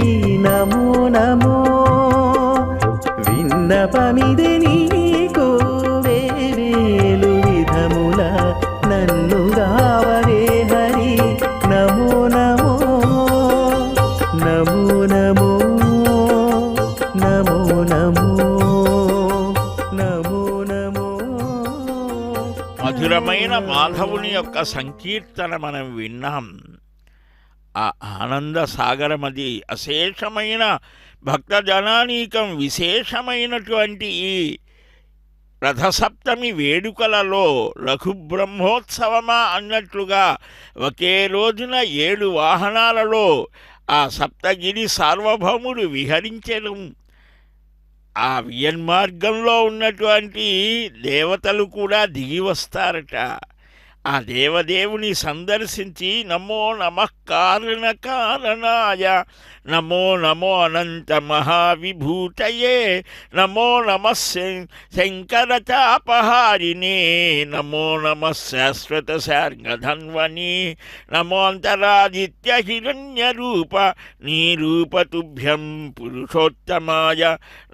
నమో నమో విన్నపమిది నీకు వేవేలు విధముల నన్ను గావరే హరి నమో నమో నమో నమో నమో నమో నమో నమో. మధురమైన మాధవుని యొక్క సంకీర్తన మనం విన్నాం. ఆ ఆనంద సాగరమది అశేషమైన భక్తజనానీకం విశేషమైనటువంటి ఈ రథసప్తమి వేడుకలలో రఘుబ్రహ్మోత్సవమా అన్నట్లుగా ఒకే రోజున 7 వాహనాలలో ఆ సప్తగిరి సార్వభౌముడు విహరించడం, ఆ వియన్మార్గంలో ఉన్నటువంటి దేవతలు కూడా దిగి వస్తారట. ఆ దేవదేవుని సందర్శించి నమో నమః కారణ కారణాయ, నమో నమో అనంత మహావిభూతయే, నమో నమః శంకరతాపహారిణే, నమో నమః శాశ్వత శార్గధన్వని, నమో అంతరాదిత్య హిరణ్యరూప నీరూపతుభ్యం పురుషోత్తమాయ,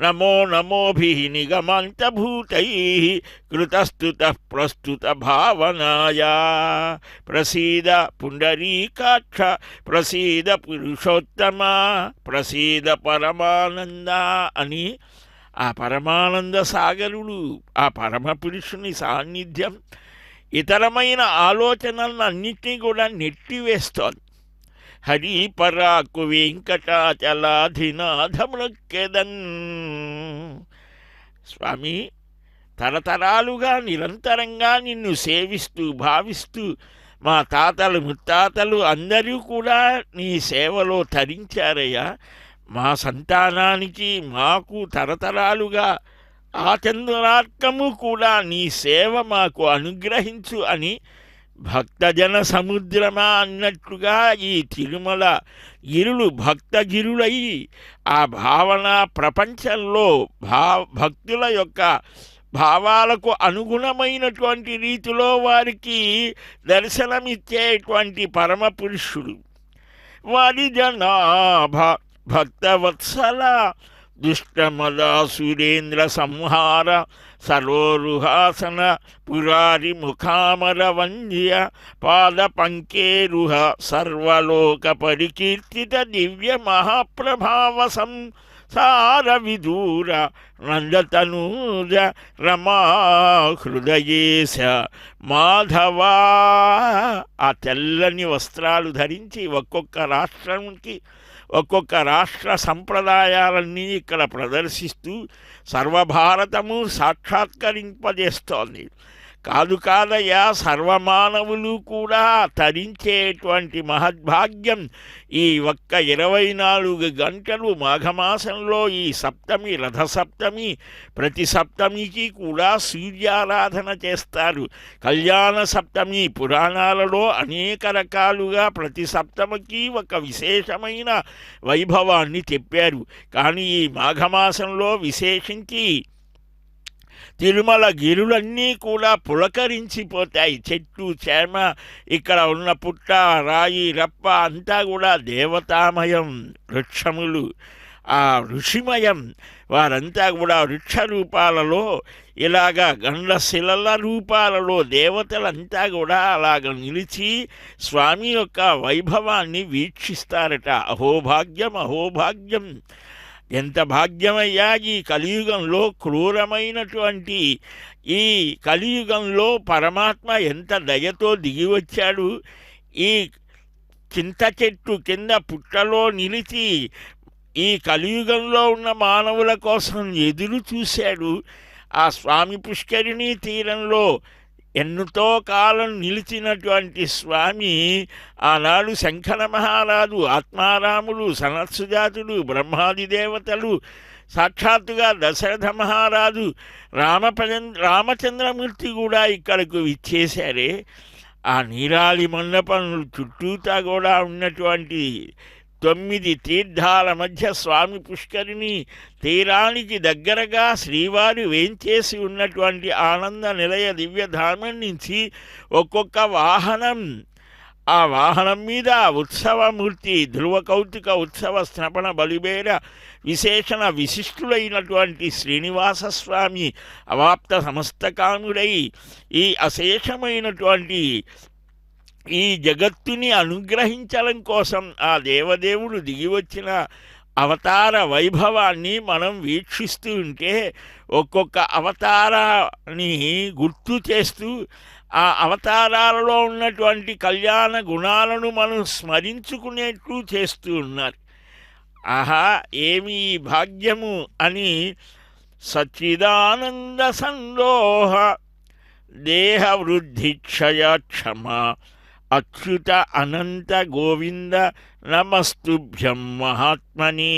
నమో నమోభిః నిగమాంతభూతైః కృతస్తుతః ప్రస్తుత భావనాయ. ప్రసీద పుండరీకాక్ష ప్రసీద పురుషోత్తమ ప్రసీద పరమానంద అని ఆ పరమానంద సాగరుడు, ఆ పరమ పురుషుని సాన్నిధ్యం ఇతరమైన ఆలోచనలన్నింటినీ కూడా నెట్టివేస్తోంది. హరి పరాకు వెంకటాచలాధినాథమృక్కెదన్. స్వామి, తరతరాలుగా నిరంతరంగా నిన్ను సేవిస్తూ భావిస్తూ మా తాతలు ముత్తాతలు అందరూ కూడా నీ సేవలో తరించారయ్యా. మా సంతానానికి మాకు తరతరాలుగా ఆచంద్రార్కము కూడా నీ సేవ మాకు అనుగ్రహించు అని భక్తజన సముద్రమా అన్నట్లుగా ఈ తిరుమల గిరులు భక్తగిరులై ఆ భావన ప్రపంచంలో భక్తుల యొక్క భావాలకు అనుగుణమైనటువంటి రీతిలో వారికి దర్శనమిచ్చేటువంటి పరమపురుషుడు. వారి జనాభ భక్తవత్సల దుష్టమదాసురేంద్ర సంహార సరోరుహాసన పురారి ముఖామర వంద్య పాద పంకేరుహ సర్వలోక పరికీర్తిత దివ్య మహాప్రభావ సార విదూర నందతనూజ రమా హృదయేశ మాధవా. ఆ తెల్లని వస్త్రాలు ధరించి ఒక్కొక్క రాష్ట్రానికి ఒక్కొక్క రాష్ట్ర సంప్రదాయాలన్నీ ఇక్కడ ప్రదర్శిస్తూ సర్వభారతము సాక్షాత్కరింపజేస్తోంది. కాదయ్యా, సర్వమానవులు కూడా తరించేటువంటి మహద్భాగ్యం ఈ ఒక్క 24 గంటలు మాఘమాసంలో ఈ సప్తమి రథసప్తమి, ప్రతి సప్తమికి కూడా సూర్యారాధన చేస్తారు. కళ్యాణ సప్తమి పురాణాలలో అనేక రకాలుగా ప్రతి సప్తమికి ఒక విశేషమైన వైభవాన్ని చెప్పారు. కానీ ఈ మాఘమాసంలో విశేషించి తిరుమల గిరులన్నీ కూడా పులకరించిపోతాయి. చెట్టు చేమ, ఇక్కడ ఉన్న పుట్ట రాయి రప్ప అంతా కూడా దేవతామయం. వృక్షములు ఆ ఋషిమయం. వారంతా కూడా వృక్ష రూపాలలో ఇలాగా గండశిలల రూపాలలో దేవతలంతా కూడా అలాగ నిలిచి స్వామి యొక్క వైభవాన్ని వీక్షిస్తారట. అహోభాగ్యం అహోభాగ్యం. ఎంత భాగ్యమయ్యా ఈ కలియుగంలో, క్రూరమైనటువంటి ఈ కలియుగంలో పరమాత్మ ఎంత దయతో దిగివచ్చాడు. ఈ చింత చెట్టు కింద పుట్టలో నిలిచి ఈ కలియుగంలో ఉన్న మానవుల కోసం ఎదురు చూశాడు. ఆ స్వామి పుష్కరిణీ తీరంలో ఎన్నుతో కాలం నిలిచినటువంటి స్వామి ఆనాడు శంకర మహారాజు, ఆత్మారాములు, సనత్సుజాతుడు, బ్రహ్మాది దేవతలు, సాక్షాత్తుగా దశరథ మహారాజు, రామచంద్రమూర్తి కూడా ఇక్కడకు విచ్చేశారే. ఆ నీరాలి మండపం చుట్టూతా కూడా ఉన్నటువంటి 9 తీర్థాల మధ్య స్వామి పుష్కరిణి తీరానికి దగ్గరగా శ్రీవారి వేంచేసి ఉన్నటువంటి ఆనంద నిలయ దివ్యధామం నుంచి ఒక్కొక్క వాహనం, ఆ వాహనం మీద ఉత్సవమూర్తి ధ్రువ కౌతుక ఉత్సవ స్నపన బలిబేర విశేషణ విశిష్టులైనటువంటి శ్రీనివాసస్వామి అవాప్త సమస్తకాముడై ఈ అశేషమైనటువంటి ఈ జగత్తుని అనుగ్రహించడం కోసం ఆ దేవదేవుడు దిగివచ్చిన అవతార వైభవాన్ని మనం వీక్షిస్తూ ఉంటే ఒక్కొక్క అవతారాన్ని గుర్తు చేస్తూ ఆ అవతారాలలో ఉన్నటువంటి కళ్యాణ గుణాలను మనం స్మరించుకునేట్లు చేస్తూ ఉన్నారు. ఆహా ఏమి భాగ్యము అని సచ్చిదానంద సందోహ దేహవృద్ధి క్షయక్షమ అచ్యుత అనంత గోవింద నమస్తుభ్యం మహాత్మని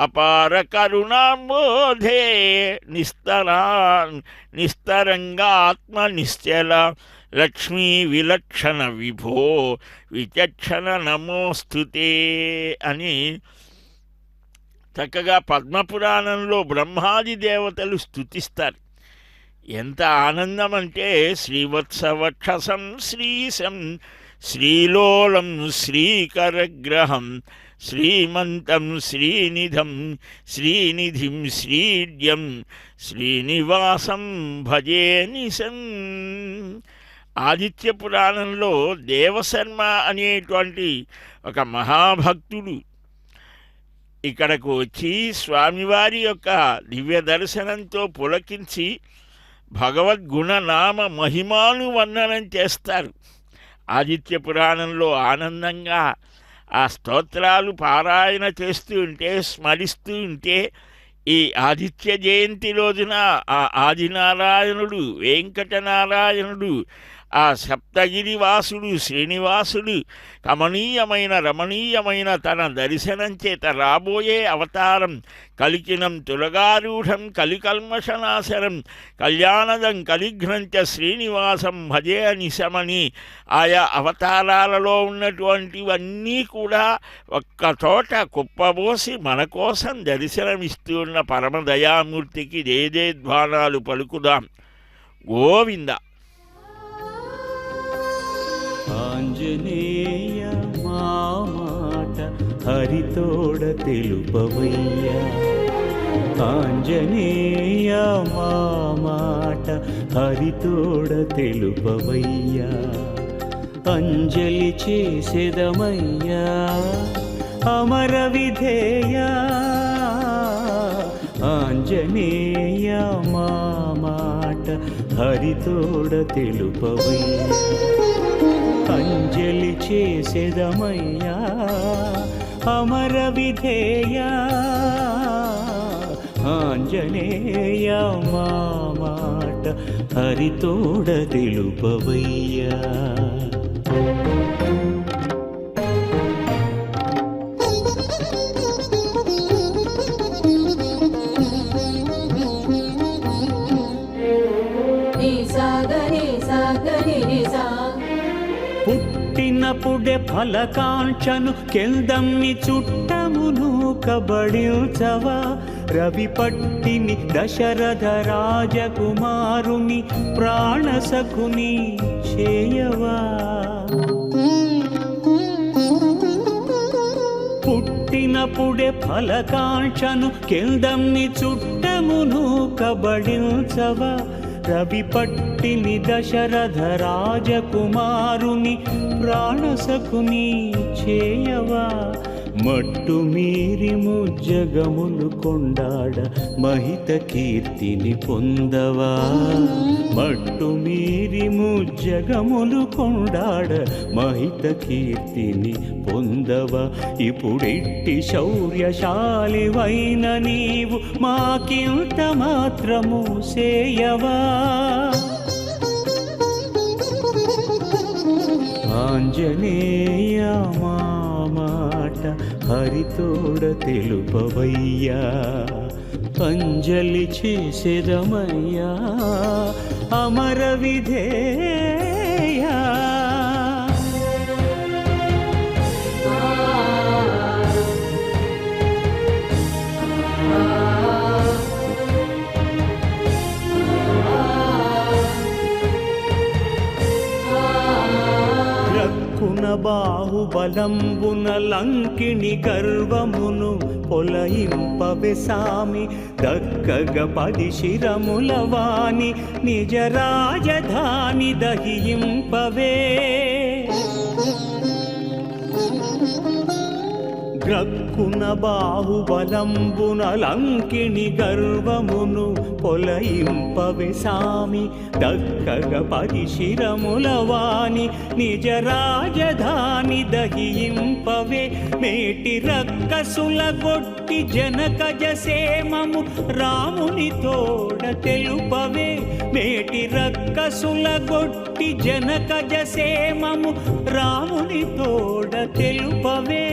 అపార కరుణాంబోధే నిస్తరంగాత్మ నిశ్చల లక్ష్మీ విలక్షణ విభో విచక్షణ నమోస్తుతే అని చక్కగా పద్మపురాణంలో బ్రహ్మాది దేవతలు స్తుతిస్తారు. ఎంత ఆనందం అంటే శ్రీవత్సవక్షసం శ్రీశం శ్రీలోలం శ్రీకరగ్రహం శ్రీమంతం శ్రీనిధం శ్రీనిధిం శ్రీడ్యం శ్రీనివాసం భజే నిశం. ఆదిత్య పురాణంలో దేవశర్మ అనేటువంటి ఒక మహాభక్తుడు ఇక్కడకు వచ్చి స్వామివారి యొక్క దివ్య దర్శనంతో పులకించి భగవద్గుణనామ మహిమానువర్ణనం చేస్తారు. ఆదిత్య పురాణంలో ఆనందంగా ఆ స్తోత్రాలు పారాయణ చేస్తూ ఉంటే స్మరిస్తూ ఉంటే ఈ ఆదిత్య జయంతి రోజున ఆ ఆదినారాయణుడు వెంకటనారాయణుడు ఆ సప్తగిరివాసుడు శ్రీనివాసుడు కమనీయమైన రమణీయమైన తన దర్శనం చేత రాబోయే అవతారం కలికినం తులగారూఢం కలికల్మషనాశనం కళ్యాణదం కలిఘ్నంచ శ్రీనివాసం భజే నిశమని ఆయా అవతారాలలో ఉన్నటువంటివన్నీ కూడా ఒక్కచోట కుప్పబోసి మన కోసం దర్శనమిస్తూ ఉన్న పరమదయామూర్తికి జయజయధ్వానాలు పలుకుదాం. గోవింద. ఆంజనేయ మా మాట హరితోడ తెలుపవయ్యా, ఆంజనేయ మా మాట హరితోడ తెలుపవయ్యా, అంజలి చేసేదమయ్యా అమర విధేయా, ఆంజనేయ మా మాట హరితోడ తెలుపవయ్యా, అంజలి చేసేదమయ్యా అమర విధేయా, ఆంజనేయ మా మాట హరితోడ తెలుపవయ్యా. పుట్టినప్పుడే ఫలకాంక్షను కెల్దమ్మి చుట్టమును కబడిల్చవా, రవి పట్టిని దశరథ రాజకుమారుని ప్రాణసకుని చేయవా, పుట్టినప్పుడే ఫలకాంక్షను కెల్దమ్మి చుట్టమును కబడిల్చవా, రవి పట్టిని దశరథ రాజకుమారుని ప్రాణసకుని చేయవా, మట్టు మీరి ముజ్జగములు కొండాడ మహిత కీర్తిని పొందవా, మట్టు మీరి ముజ్జగములు కొండాడ మహిత కీర్తిని పొందవా, ఇప్పుడిట్టి శౌర్యశాలివైన నీవు మాకింత మాత్రము సేయవా, ఆంజనేయ మా మాట హరితోడ తెలుపవయ్యా, అంజలి చేసేదమయ్యా అమర విధేయా. బాహుబలంబున లంకిణి గర్వమును పొలయింపవే సామి దక్కగ 10 శిరముల వాణి నిజ రాజధాని దహింపవే గ్రక్కున బాహుబలంబున లంకిణి గర్వమును పొలయింపవే సామి దక్కగ 10 శిరముల వాణి నిజ రాజధాని దహింపవే మేటి రక్కసుల గొట్టి జనకజ సేమము రాముని తోడ తెలుపవే మేటి రక్కసుల గొట్టి జనకజ సేమము రాముని తోడ తెలుపవే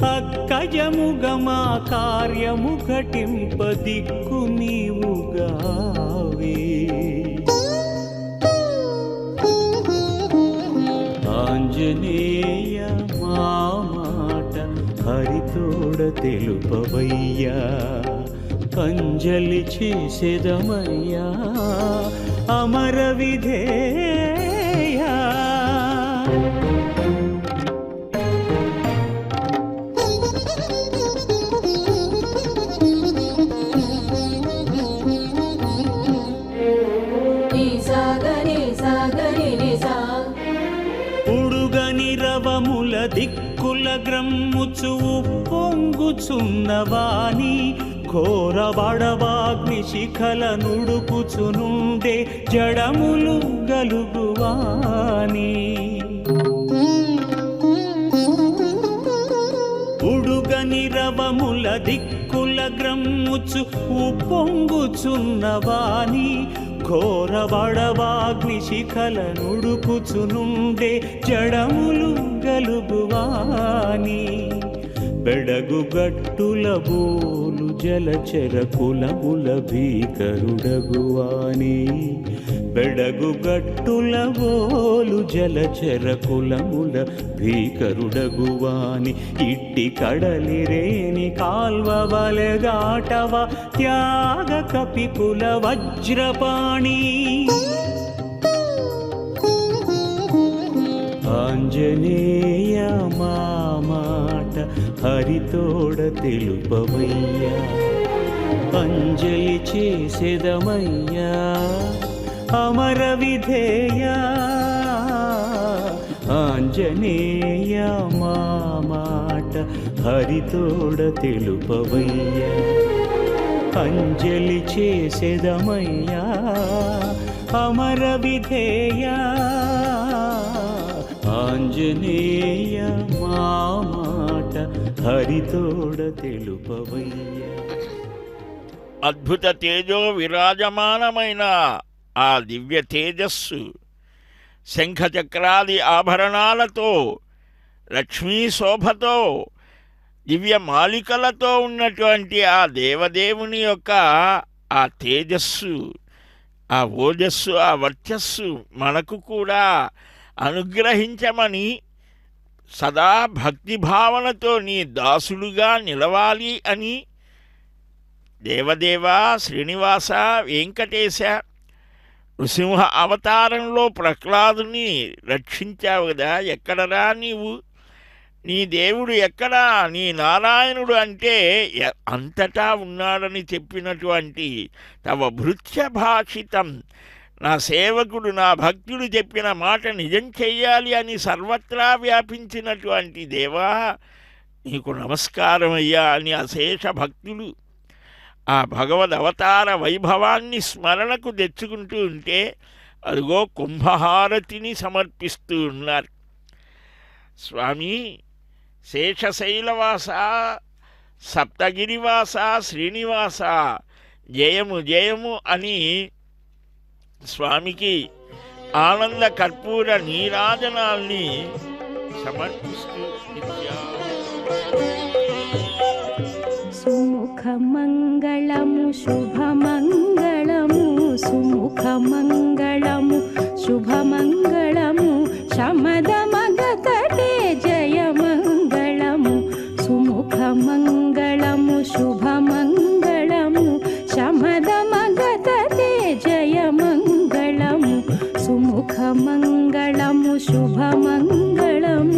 అక్కజముగమా కార్యము ఘటింప దిక్కు నీవుగావే ఆంజనేయ మా మాట హరితోడ తెలుపవయ్యా అంజలి చేసేదమయ్యా అమర విధేయా ఉడుగనిరవముల దిక్కుల గ్రమ్ముచు పొంగుచున్నవాని ఘోర బడవాగ్ని శిఖల నుడుకుచునుండే జడములు గలుగువాని ఉడుగనిరవముల దిక్కుల గ్రమ్ముచు పొంగుచున్నవాని ఘోర బడవాగ్ని శిఖల నుడుకుచునుండే జడములు గలుగువాని బెడగు గట్టుల బోలు జలచర కులముల భీకరుడగువాని బెడగు గట్టుల బోలు జలచర కులముల భీకరుడగువాని ఇట్టి కడలిరేని కాల్వ వలె దాటవ త్యాగ కపికుల వజ్రపాణి ఆంజనేయ మా మాట హరితోడ తెలుపవయ్యా అంజలి చేసేదమయ్యా అమర విధేయా ఆంజనేయ మా మాట హరితోడ తెలుపవయ్యా అంజలి చేసేదమయ్యా అమర విధేయా ఆంజనేయ మా మాట హరితోడ తెలుపవయ్యా అద్భుత తేజో విరాజమానమైన ఆ దివ్య తేజస్సు శంఖచక్రాది ఆభరణాలతో లక్ష్మీ శోభతో దివ్య మాలికలతో ఉన్నటువంటి ఆ దేవదేవుని యొక్క ఆ తేజస్సు ఆ ఓజస్సు ఆ వర్చస్సు మనకు కూడా అనుగ్రహించమని సదా భక్తిభావనతో నీ దాసుడుగా నిలవాలి అని దేవదేవా శ్రీనివాస వెంకటేశ నృసింహ అవతారంలో ప్రహ్లాదుని రక్షించావు కదా ఎక్కడరా నీవు నీ దేవుడు ఎక్కడా నీ నారాయణుడు అంటే అంతటా ఉన్నాడని చెప్పినటువంటి తవ భృత్య భాషితం నా సేవకుడు నా భక్తుడు చెప్పిన మాట నిజం చెయ్యాలి అని సర్వత్రా వ్యాపించినటువంటి దేవా నీకు నమస్కారం అయ్యా అని అశేష భక్తులు ఆ భగవద్ అవతార వైభవాన్ని స్మరణకు తెచ్చుకుంటూ ఉంటే అదిగో కుంభహారతిని సమర్పిస్తూ ఉన్నారు. స్వామి శేషశైలవాస సప్తగిరివాస శ్రీనివాస జయము జయము అని స్వామికి ఆనంద కర్పూర నీరాజనాల్ని సమర్పిస్తూ సుముఖమంగళము శుభమంగళము సుముఖమంగళము శుభమంగళము శమదమగతటే జయమంగళము సుముఖమంగళము శుభమంగళము శమదమగతటే జయమంగళము సుముఖమంగళము శుభమంగళము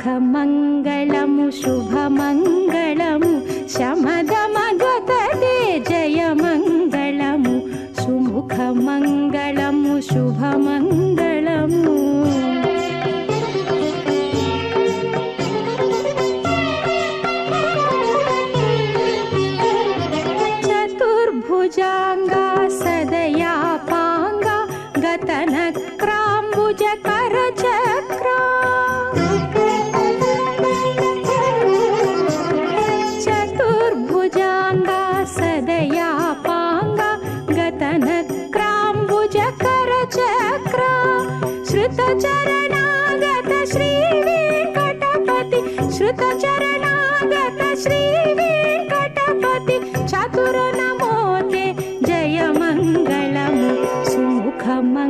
సుముఖమంగళము శుభమంగళము శమదమగతదే జయమంగళము సుముఖమంగళము శుభమంగళము. చతుర్భుజాంగా సదయాపాంగా గతనక్రాంబుజ కరచక్రా చతుర్భుజాంగా సదయాపాంగా గతనక్రాంబుజ కరచక్రా శ్రుతచరణాగత శ్రీ వెంకటపతి శ్రుతచరణాగత శ్రీ వెంకటపతి చతుర నమోతే జయమంగళము సుముఖమంగళము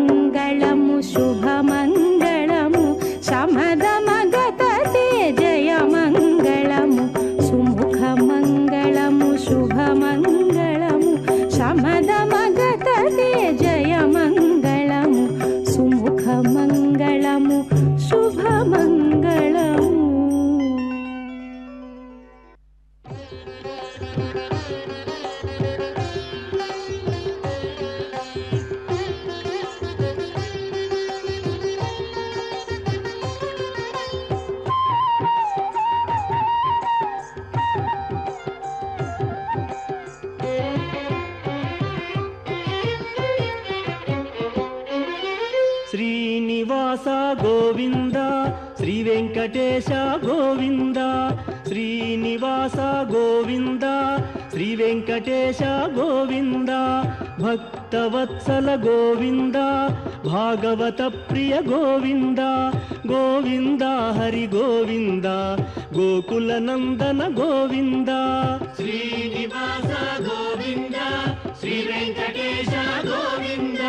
శుభమంగళము శమదమగతతే జయమంగళము సుముఖమంగళము శుభమంగళము శమదమగతతే జయమంగళము సుముఖమంగళము శుభమంగళము. శ్రీనివాస గోవింద శ్రీ వెంకటేశ గోవింద శ్రీనివాస గోవింద శ్రీ వెంకటేశ గోవింద భక్తవత్సల గోవింద భాగవత ప్రియ గోవింద గోవింద హరి గోవింద గోకుల నందన గోవింద శ్రీనివాస గోవింద శ్రీ వెంకటేశ గోవింద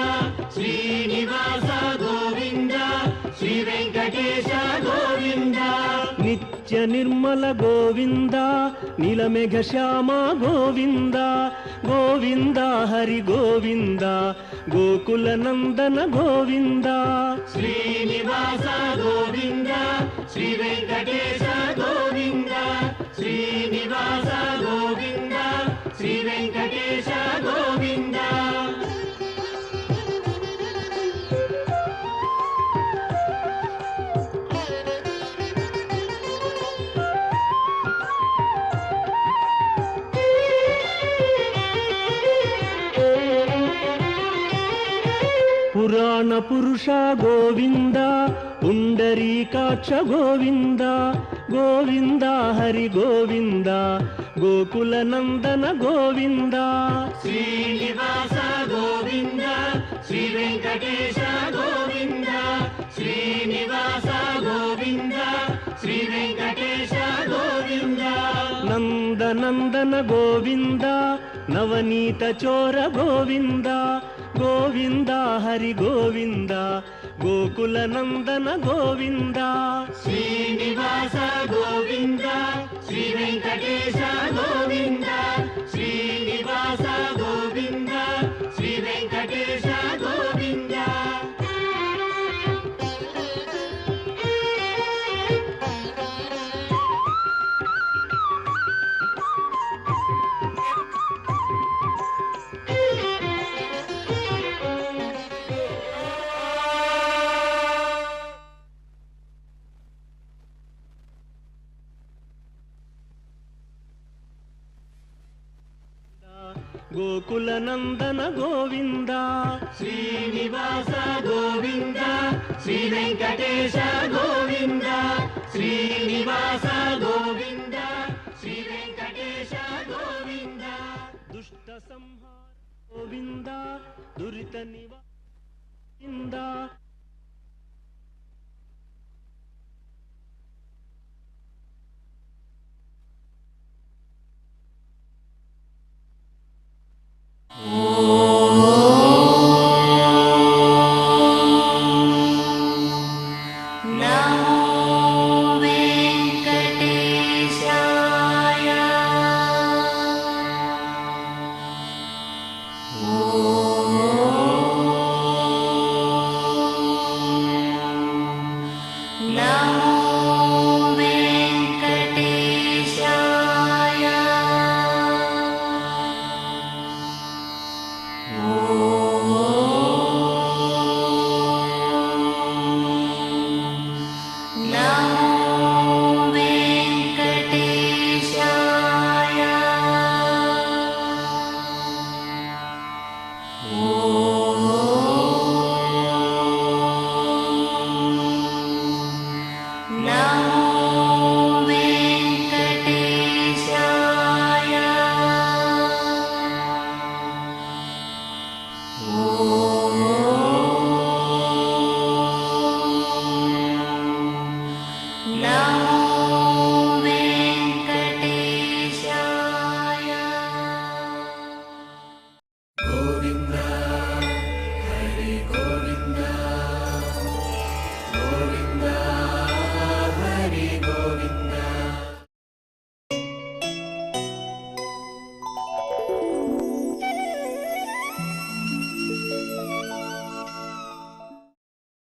శ్రీనివాస గోవింద శ్రీ వెంకటేశ గోవింద నిత్య నిర్మల గోవింద నీలమేఘ శ్యామ గోవింద గోవింద హరి గోవింద గోకుల నందన గోవింద శ్రీనివాస గోవింద శ్రీ వెంకటేశ గోవింద శ్రీనివాస గోవింద శ్రీ వెంకటేశ గోవింద. పురాణ పురుష గోవింద పుండరీకాక్ష గోవింద గోవింద హరి గోవింద గోకుల నందన గోవింద శ్రీనివాస గోవింద శ్రీ వెంకటేశ గోవింద శ్రీనివాస గోవింద శ్రీ వెంకటేశ గోవింద నందనందన గోవింద నవనీత చోర గోవింద గోవింద హరి గోవింద గోకుల నందన గోవింద శ్రీనివాస గోవింద శ్రీ వెంకటేశ గోవింద శ్రీనివాస గోవింద శ్రీ వెంకటేశ గోవింద. గోకుల నందన గోవింద శ్రీనివాస గోవింద శ్రీ వెంకటేశ గోవింద శ్రీనివాస గోవింద శ్రీ వెంకటేశ గోవింద దుష్ట సంహార గోవింద దురిత నివారింద